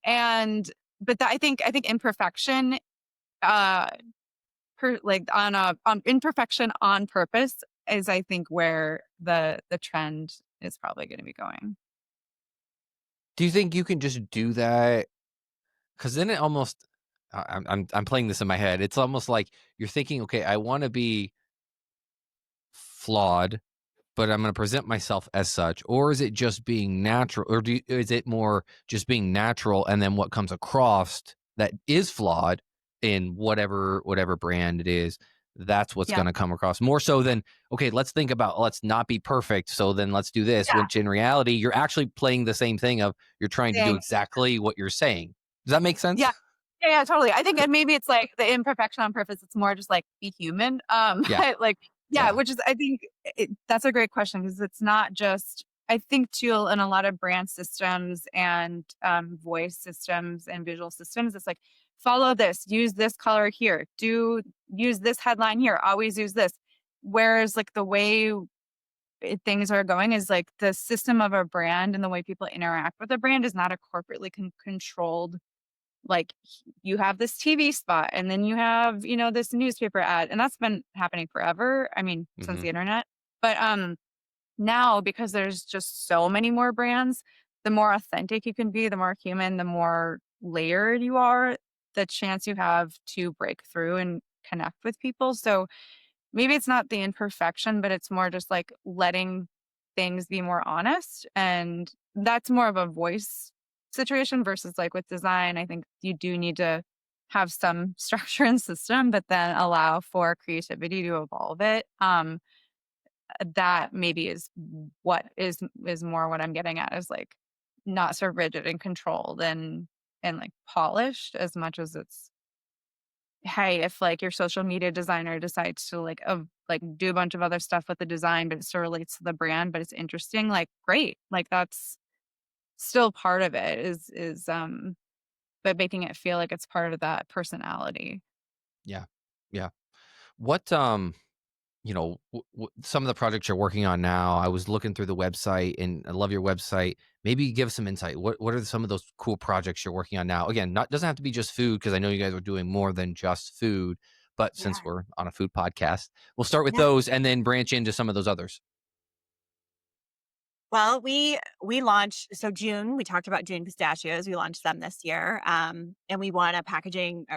C: And but I think imperfection uh like on imperfection on purpose is, I think, where the trend is probably going to be going.
A: Do you think you can just do that? Because then it almost, I'm playing this in my head. It's almost like you're thinking, okay, I want to be flawed, but I'm going to present myself as such. Or is it just being natural? Or is it more just being natural and then what comes across that is flawed in whatever brand it is? That's what's
B: Yeah.
A: going to come across more so than, okay, let's not be perfect. So then let's do this,
B: Yeah.
A: which in reality, you're actually playing the same thing of you're trying to do
B: Saying,
A: exactly what you're saying. Does that make sense?
C: Yeah. Yeah, totally. I think, and maybe it's like the imperfection on purpose. It's more just like be human.
A: Yeah.
C: Like, yeah,
A: Yeah.
C: which is, I think that's a great question, because it's not just, I think too, in a lot of brand systems and voice systems and visual systems, it's like, follow this, use this color here, use this headline here, always use this. Whereas like the way things are going is like the system of a brand and the way people interact with a brand is not a corporately controlled, like you have this TV spot and then you have, this newspaper ad, and that's been happening forever. I mean, since
A: Hmm.
C: the internet. But now, because there's just so many more brands, the more authentic you can be, the more human, the more layered you are, the chance you have to break through and connect with people. So maybe it's not the imperfection, but it's more just like letting things be more honest. And that's more of a voice situation versus like with design. I think you do need to have some structure and system, but then allow for creativity to evolve it. That maybe is what is more what I'm getting at, is like not so rigid and controlled and like polished as much as it's, hey, if like your social media designer decides to like do a bunch of other stuff with the design, but it still relates to the brand, but it's interesting, like great. Like that's still part of it is but making it feel like it's part of that personality.
A: Yeah. Yeah. What some of the projects you're working on now, I was looking through the website and I love your website. Maybe give some insight. What are some of those cool projects you're working on now? Again, not doesn't have to be just food because I know you guys are doing more than just food, but since
B: Yeah.
A: we're on a food podcast, we'll start with
B: Yeah.
A: those and then branch into some of those others.
B: Well, we launched, so June, we talked about June pistachios. We launched them this year. And we won a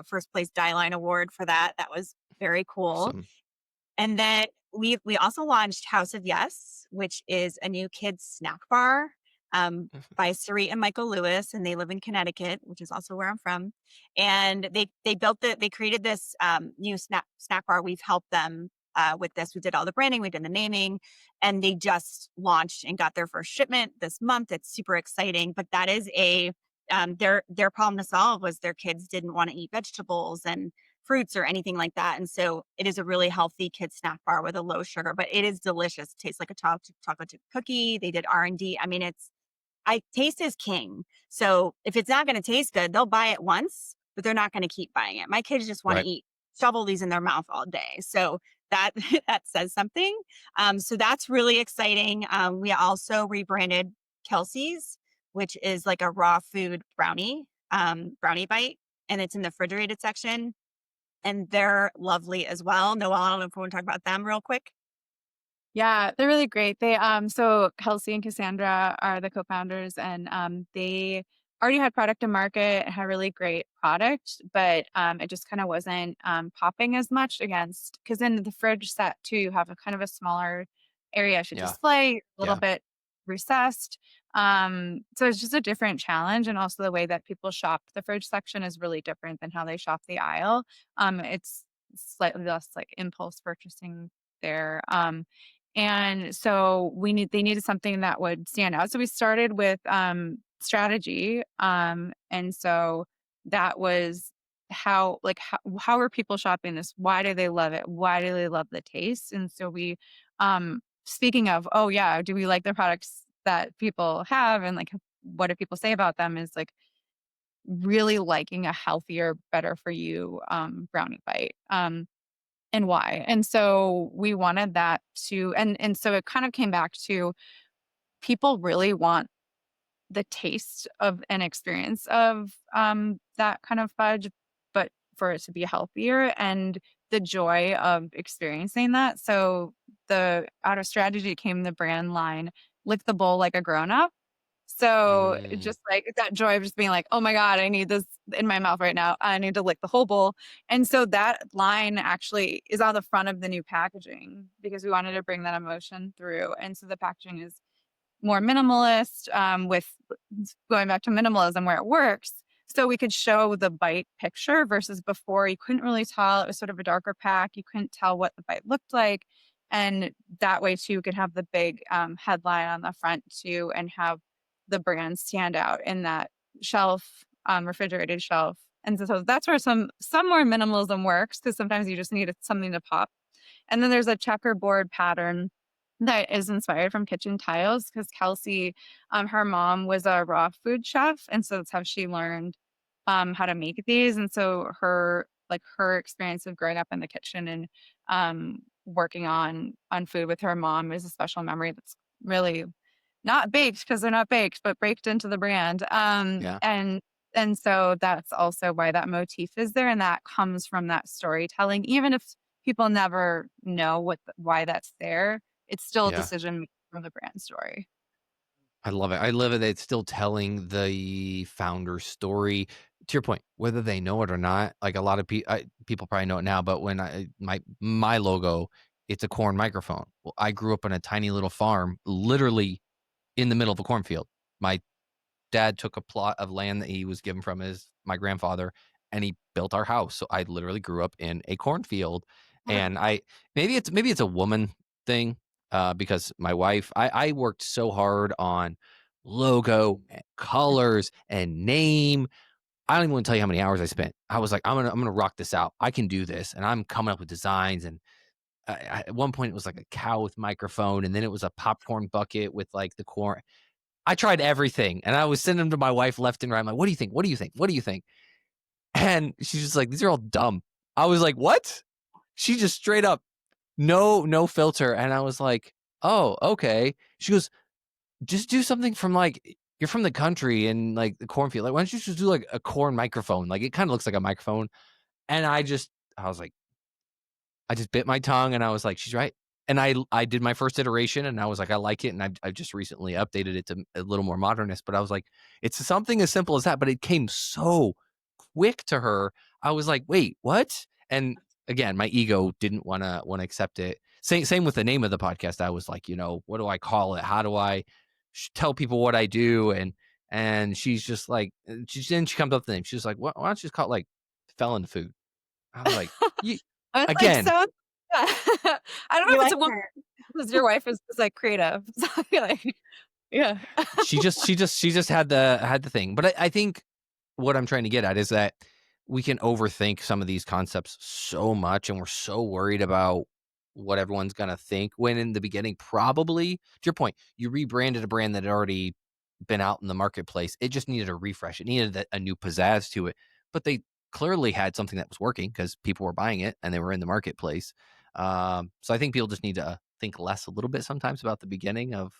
B: first place die line award for that. That was very cool.
A: Awesome.
B: And then we also launched House of Yes, which is a new kids snack bar by Ckery and Michael Lewis, and they live in Connecticut, which is also where I'm from. And they created this new snack bar. We've helped them with this. We did all the branding, we did the naming, and they just launched and got their first shipment this month. It's super exciting. But that is their problem to solve was their kids didn't want to eat vegetables and fruits or anything like that. And so it is a really healthy kid snack bar with a low sugar, but it is delicious. It tastes like a chocolate chip cookie. They did R&D. I mean, taste is king. So if it's not going to taste good, they'll buy it once, but they're not going to keep buying it. My kids just want to
A: Right.
B: shovel these in their mouth all day. So that that says something. So that's really exciting. We also rebranded Kelsey's, which is like a raw food brownie bite, and it's in the refrigerated section, and they're lovely as well. Noelle, I don't know if we want to talk about them real quick.
C: Yeah, they're really great. So Kelsey and Cassandra are the co-founders, and they already had product to market, had really great product, but it just kind of wasn't popping as much against, because in the fridge set too, you have a kind of a smaller area to
A: Yeah.
C: display, a little
A: Yeah.
C: bit recessed. So it's just a different challenge, and also the way that people shop the fridge section is really different than how they shop the aisle. It's slightly less like impulse purchasing there. And so they needed something that would stand out. So we started with strategy. And so that was how are people shopping this? Why do they love it? Why do they love the taste? And so we speaking of, oh yeah, do we like the products that people have, and like what do people say about them, is like really liking a healthier, better for you brownie bite. And why. And so we wanted that to, and so it kind of came back to, people really want the taste of an experience of that kind of fudge, but for it to be healthier and the joy of experiencing that. So the out of strategy came the brand line, lick the bowl like a grown up. So
A: Mm,
C: just like that joy of just being like, oh my God, I need this in my mouth right now. I need to lick the whole bowl. And so that line actually is on the front of the new packaging because we wanted to bring that emotion through. And so the packaging is more minimalist, with going back to minimalism where it works. So we could show the bite picture versus before you couldn't really tell. It was sort of a darker pack. You couldn't tell what the bite looked like. And that way too, you could have the big headline on the front too, and have the brand stand out in that shelf, refrigerated shelf. And so that's where some more minimalism works, because sometimes you just need something to pop. And then there's a checkerboard pattern that is inspired from kitchen tiles, because Kelsey, her mom was a raw food chef, and so that's how she learned how to make these. And so her experience of growing up in the kitchen and working on food with her mom is a special memory that's really not baked, because they're not baked, but baked into the brand.
A: yeah.
C: And so that's also why that motif is there, and that comes from that storytelling. Even if people never know why that's there, it's still a
A: Yeah.
C: decision made from the brand story.
A: I love it. I love it that it's still telling the founder story. to your point, whether they know it or not, like a lot of people probably know it now, but when my logo, it's a corn microphone. Well, I grew up on a tiny little farm, literally in the middle of a cornfield. My dad took a plot of land that he was given from my grandfather, and he built our house. So I literally grew up in a cornfield, and maybe it's a woman thing, because my wife, I worked so hard on logo and colors and name. I don't even want to tell you how many hours I spent. I was like, I'm gonna rock this out. I can do this, and I'm coming up with designs. And at one point, it was like a cow with microphone, and then it was a popcorn bucket with like the corn. I tried everything, and I was sending them to my wife left and right. I'm like, "What do you think? What do you think? What do you think?" And she's just like, "These are all dumb." I was like, "What?" She just straight up, no filter, and I was like, "Oh, okay." She goes, "Just do something from like you're from the country and like the cornfield. Like, why don't you just do like a corn microphone? Like, it kind of looks like a microphone." And I was like, I just bit my tongue, and I was like, "She's right." And I did my first iteration, and I was like, "I like it," and I've just recently updated it to a little more modernist. But I was like, it's something as simple as that, but it came so quick to her. I was like, "Wait, what?" And again, my ego didn't wanna accept it. Same with the name of the podcast. I was like, what do I call it? How do I tell people what I do? And she's just like, she comes up with the name. She's like, "Why don't you just call it like Felon Food?" I was like, "You
C: I was like,
A: again."
C: so I don't know
B: You
C: if it's
B: like
C: a woman
B: her.
C: because your wife is like creative. So I feel like, yeah.
A: She just had the thing. But I think what I'm trying to get at is that we can overthink some of these concepts so much, and we're so worried about what everyone's gonna think, when in the beginning, probably, to your point, you rebranded a brand that had already been out in the marketplace. It just needed a refresh. It needed a new pizzazz to it. But they clearly had something that was working because people were buying it and they were in the marketplace. So I think people just need to think less a little bit sometimes about the beginning of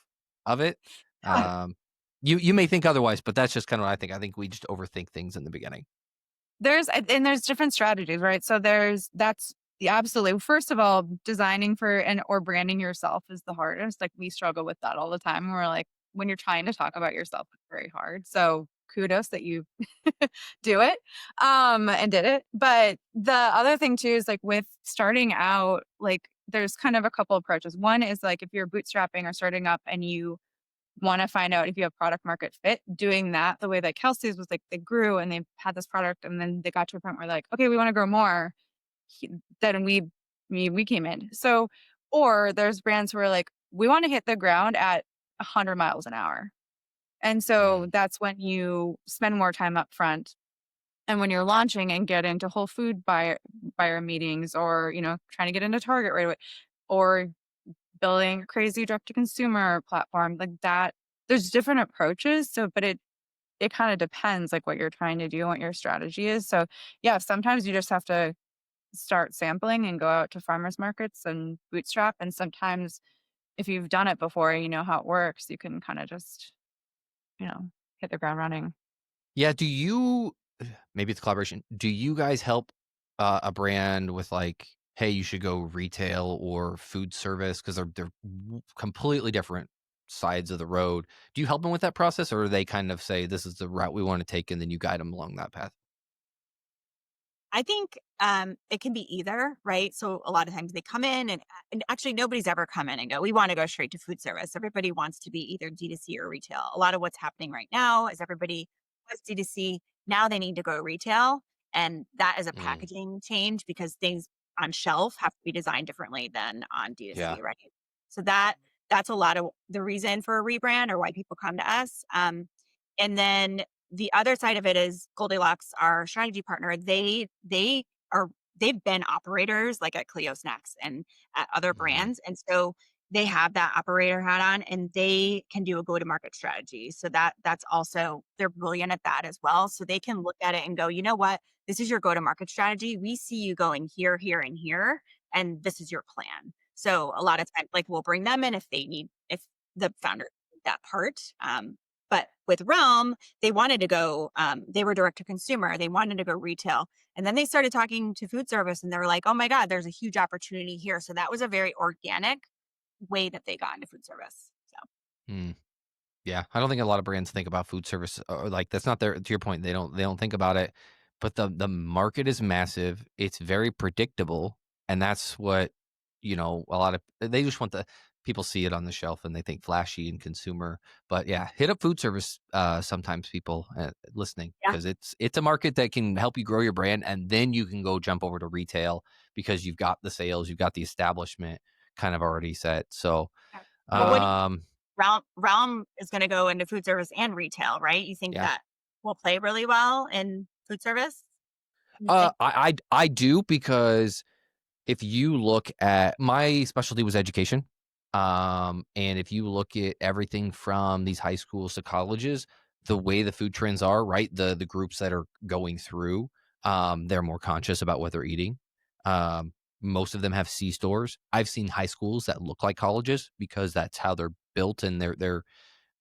A: it. Um, you may think otherwise, but that's just kind of what I think. I think we just overthink things in the beginning.
C: There's different strategies, right? So that's yeah, absolutely. First of all, designing for and or branding yourself is the hardest. Like we struggle with that all the time. We're like, when you're trying to talk about yourself, it's very hard. So kudos that you do it and did it. But the other thing too is like with starting out, like there's kind of a couple approaches. One is like if you're bootstrapping or starting up and you want to find out if you have product market fit, doing that the way that Kelsey's was like they grew and they had this product and then they got to a point where like, okay, we want to grow more. Then we came in. So, or there's brands who are like, we want to hit the ground at 100 miles an hour. And so
A: Mm,
C: that's when you spend more time up front. And when you're launching and get into Whole Food buyer meetings or, trying to get into Target right away, or building a crazy direct to consumer platform like that. There's different approaches. So, but it kind of depends like what you're trying to do and what your strategy is. So yeah, sometimes you just have to start sampling and go out to farmers markets and bootstrap. And sometimes if you've done it before, you know how it works, you can kind of just, hit the ground running.
A: yeah. Do you? Maybe it's collaboration. Do you guys help a brand with like, hey, you should go retail or food service because they're completely different sides of the road. Do you help them with that process, or do they kind of say this is the route we want to take, and then you guide them along that path?
B: I think it can be either, right? So a lot of times they come in and actually nobody's ever come in and go, we want to go straight to food service. Everybody wants to be either D2C or retail. A lot of what's happening right now is everybody was D2C. Now they need to go retail. And that is a
A: Mm,
B: packaging change because things on shelf have to be designed differently than on
A: yeah.
B: D2C, right? So that's a lot of the reason for a rebrand or why people come to us. And then the other side of it is Goldilocks, our strategy partner. They've been operators like at Clio Snacks and at other
A: Mm,
B: brands, and so they have that operator hat on, and they can do a go to market strategy. So that's also they're brilliant at that as well. So they can look at it and go, you know what, this is your go to market strategy. We see you going here, here, and here, and this is your plan. So a lot of times, like we'll bring them in if the founder needs that part. But with Realm, they wanted to go, they were direct to consumer. They wanted to go retail. And then they started talking to food service and they were like, oh my God, there's a huge opportunity here. So that was a very organic way that they got into food service. So
A: mm. Yeah, I don't think a lot of brands think about food service, or like that's not their to your point, they don't think about it, but the market is massive, it's very predictable, and that's what, a lot of they just want the people see it on the shelf and they think flashy and consumer, but yeah, hit up food service, sometimes people, listening,
B: Yeah.
A: because it's a market that can help you grow your brand, and then you can go jump over to retail because you've got the sales, you've got the establishment kind of already set, so,
B: Yeah. But what do you
A: um,
B: Realm is going to go into food service and retail, right? You think
A: yeah.
B: that will play really well in food service? You think?
A: I do because if you look at my specialty was education, and if you look at everything from these high schools to colleges, the way the food trends are, right? The groups that are going through, they're more conscious about what they're eating. Um, Most of them have C stores. I've seen high schools that look like colleges because that's how they're built, and they're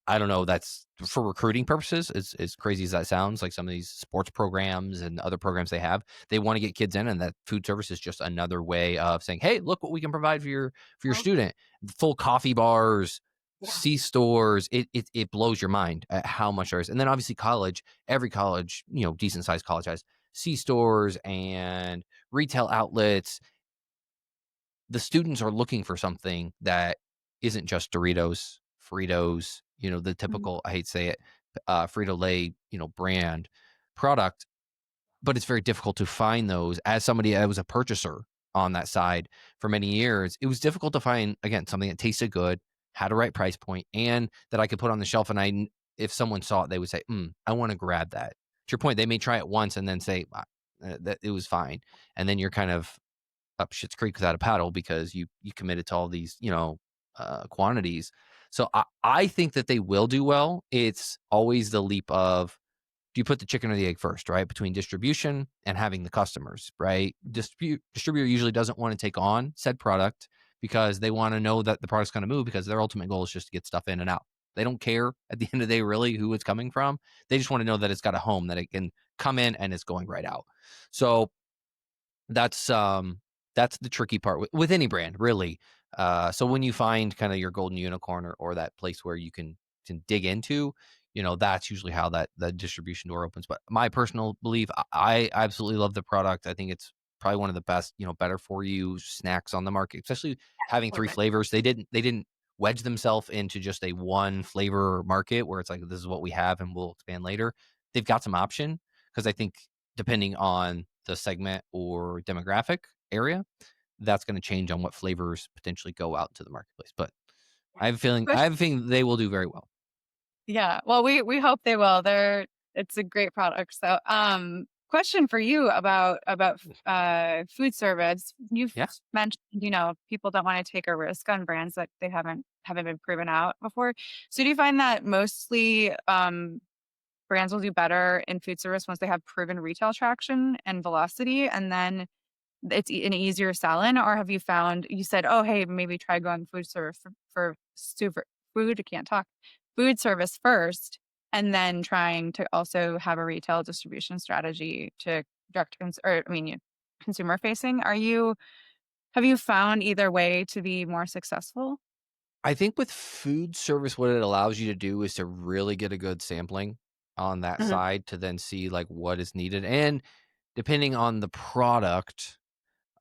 A: I don't know, that's for recruiting purposes, as crazy as that sounds, like some of these sports programs and other programs they wanna get kids in, and that food service is just another way of saying, "Hey, look what we can provide for your
B: Okay.
A: student." Full coffee bars,
B: Yeah.
A: C stores, it blows your mind at how much there is, and then obviously college, every college, decent sized college has C stores and retail outlets. The students are looking for something that isn't just Doritos, Fritos, the
B: Mhm.
A: typical, I hate to say it, Frito-Lay, brand product, but it's very difficult to find those. As somebody that was a purchaser on that side for many years, it was difficult to find, again, something that tasted good, had a right price point, and that I could put on the shelf. And if someone saw it, they would say, I want to grab that. To your point, they may try it once and then say, that it was fine. And then you're kind of up Shit's Creek without a paddle because you committed to all these, quantities. So I think that they will do well. It's always the leap of, do you put the chicken or the egg first, right? Between distribution and having the customers, right? Distributor usually doesn't want to take on said product because they want to know that the product's going to move, because their ultimate goal is just to get stuff in and out. They don't care at the end of the day really who it's coming from. They just want to know that it's got a home, that it can come in and it's going right out. So that's that's the tricky part with any brand, really. So when you find kind of your golden unicorn, or that place where you can dig into, that's usually how that distribution door opens. But my personal belief, I absolutely love the product. I think it's probably one of the best, better for you snacks on the market, especially having three
B: Absolutely.
A: flavors. They didn't wedge themselves into just a one flavor market where it's like, this is what we have and we'll expand later. They've got some option, because I think depending on the segment or demographic area, that's going to change on what flavors potentially go out into the marketplace. But
B: Yeah.
A: I have a feeling I
C: Ques-
A: have a feeling they will do very well.
C: Yeah. Well, we hope they will. It's a great product. So, question for you about food service. You've
A: Yeah.
C: mentioned, people don't want to take a risk on brands that they haven't been proven out before. So do you find that mostly brands will do better in food service once they have proven retail traction and velocity, and then it's an easier sell-in? Or have you found, you said, oh, hey, maybe try going food service for super food, I can't talk, food service first, and then trying to also have a retail distribution strategy to consumer facing. Have you found either way to be more successful?
A: I think with food service, what it allows you to do is to really get a good sampling on that
B: Mhm.
A: side to then see like what is needed. And depending on the product,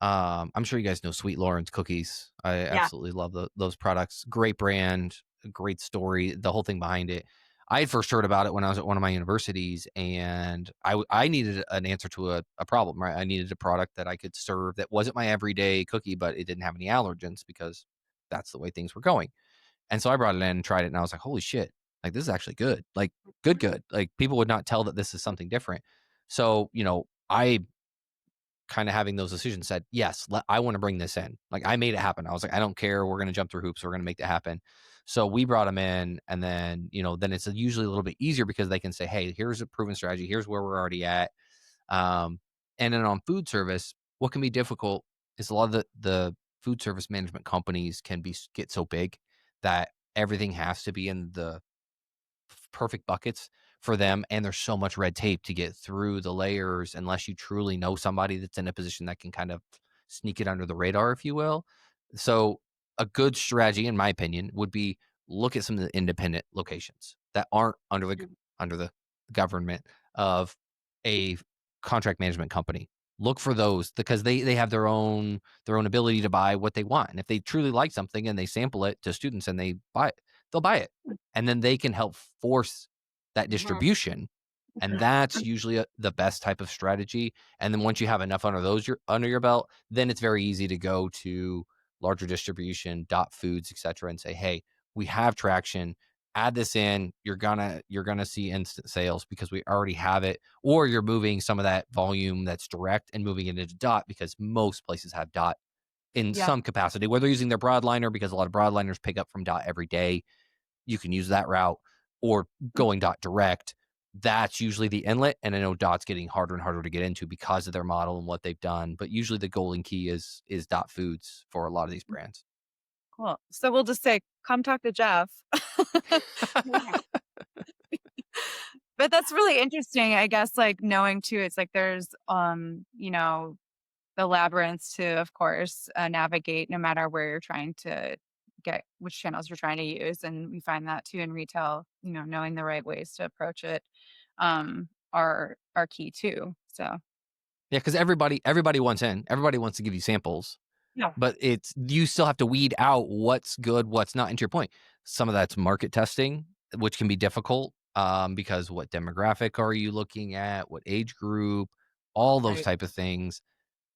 A: I'm sure you guys know Sweet Lawrence cookies. I
B: Yeah.
A: absolutely love those products. Great brand, great story, the whole thing behind it. I had first heard about it when I was at one of my universities, and I needed an answer to a problem, right? I needed a product that I could serve that wasn't my everyday cookie, but it didn't have any allergens, because that's the way things were going. And so I brought it in and tried it, and I was like, holy shit, like this is actually good. Like good, good. Like people would not tell that this is something different. So, I kind of having those decisions said, yes, I want to bring this in. Like I made it happen. I was like, I don't care. We're going to jump through hoops. We're going to make that happen. So we brought them in, and then, then it's usually a little bit easier because they can say, hey, here's a proven strategy. Here's where we're already at. Um, and then on food service, what can be difficult is a lot of the food service management companies can get so big that everything has to be in the perfect buckets for them, and there's so much red tape to get through the layers unless you truly know somebody that's in a position that can kind of sneak it under the radar, if you will. So a good strategy, in my opinion, would be look at some of the independent locations that aren't under the government of a contract management company. Look for those because they have their own ability to buy what they want. And if they truly like something and they sample it to students and they buy it, they'll buy it. And then they can help force that distribution. And that's usually the best type of strategy. And then once you have enough under your belt, then it's very easy to go to larger distribution, Foods, et cetera, and say, hey, we have traction. Add this in. You're gonna see instant sales because we already have it, or you're moving some of that volume that's direct and moving it into because most places have in some capacity, whether using their broadliner because a lot of broadliners pick up from every day. You can use that route or going direct. That's usually the inlet. And I know Dot's getting harder and harder to get into because of their model and what they've done. But usually the golden key is Foods for a lot of these brands.
C: Cool. So we'll just say, come talk to Jeff. But that's really interesting, I guess, like knowing too, it's like there's, the labyrinths to, of course, navigate no matter where you're trying to get, which channels you're trying to use. And we find that too in retail, knowing the right ways to approach it are key too. So.
A: Yeah, because everybody wants in. Everybody wants to give you samples.
C: Yeah.
A: But you still have to weed out what's good, what's not. And to your point, some of that's market testing, which can be difficult because what demographic are you looking at? What age group? All those type of things.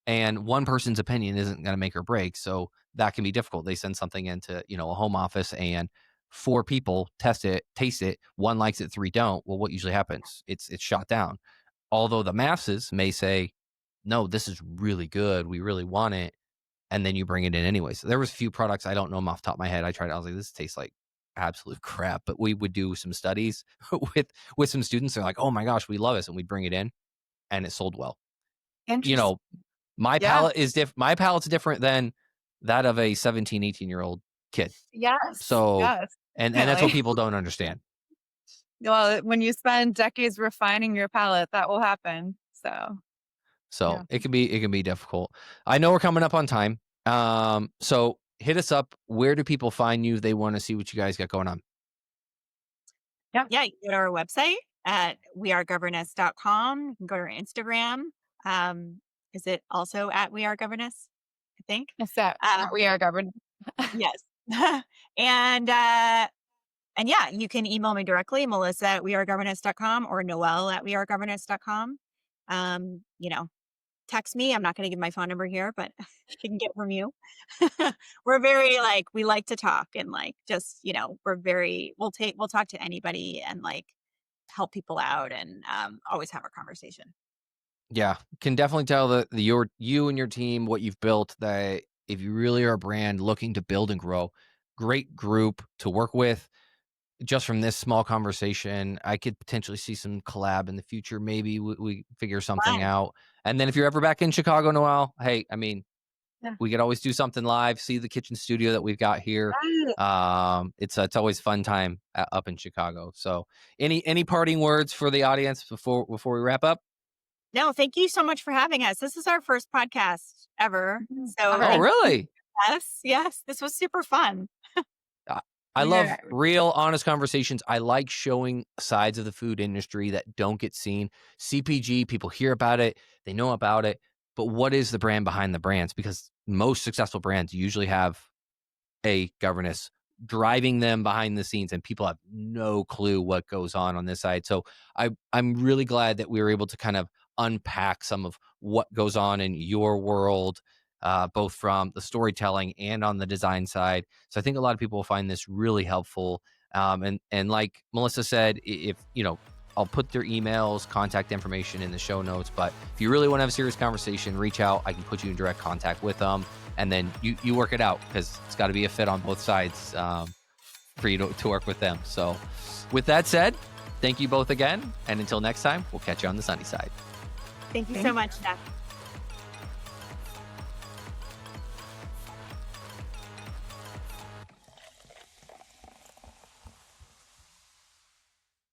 A: And one person's opinion isn't going to make or break. So that can be difficult. They send something into, a home office and 4 people taste it. 1 likes it, 3 don't. Well, what usually happens? It's shot down. Although the masses may say, no, this is really good. We really want it. And then you bring it in anyway. So there was a few products, I don't know them off the top of my head. I was like, this tastes like absolute crap. But we would do some studies with some students. They're like, oh my gosh, we love this. And we'd bring it in and it sold well. My palate is different. My palate's different than that of a 17, 18-year-old kid.
C: Yes.
A: So,
C: yes,
A: and that's what people don't understand.
C: Well, when you spend decades refining your palate, that will happen. So
A: it can be difficult. I know we're coming up on time. So hit us up. Where do people find you if they want to see what you guys got going on?
B: Yeah, you can go to our website at wearegoverness.com. You can go to our Instagram. Is it also at We Are Governess? I think.
C: It's at We Are Governess.
B: Yes. And yeah, you can email me directly, Melissa at wearegoverness.com or Noelle at wearegoverness.com. Text me. I'm not going to give my phone number here, but I can get from you. We're very we like to talk and we'll talk to anybody and help people out and always have a conversation.
A: Yeah, can definitely tell that you and your team, what you've built, that if you really are a brand looking to build and grow, great group to work with. Just from this small conversation, I could potentially see some collab in the future. Maybe we figure something out. And then if you're ever back in Chicago, Noelle, hey, we could always do something live, see the kitchen studio that we've got here. It's always fun time up in Chicago. So any parting words for the audience before we wrap up?
B: No, thank you so much for having us. This is our first podcast ever. So
A: really?
B: Yes. This was super fun.
A: I love real, honest conversations. I like showing sides of the food industry that don't get seen. CPG, people hear about it, they know about it, but what is the brand behind the brands? Because most successful brands usually have a governess driving them behind the scenes, and people have no clue what goes on this side. So I'm really glad that we were able to kind of unpack some of what goes on in your world, both from the storytelling and on the design side. So I think a lot of people will find this really helpful. And like Melissa said, if I'll put their emails, contact information in the show notes. But if you really want to have a serious conversation, reach out. I can put you in direct contact with them, and then you work it out because it's got to be a fit on both sides for you to work with them. So with that said, thank you both again. And until next time, we'll catch you on the sunny side.
B: Thank you so much, Steph.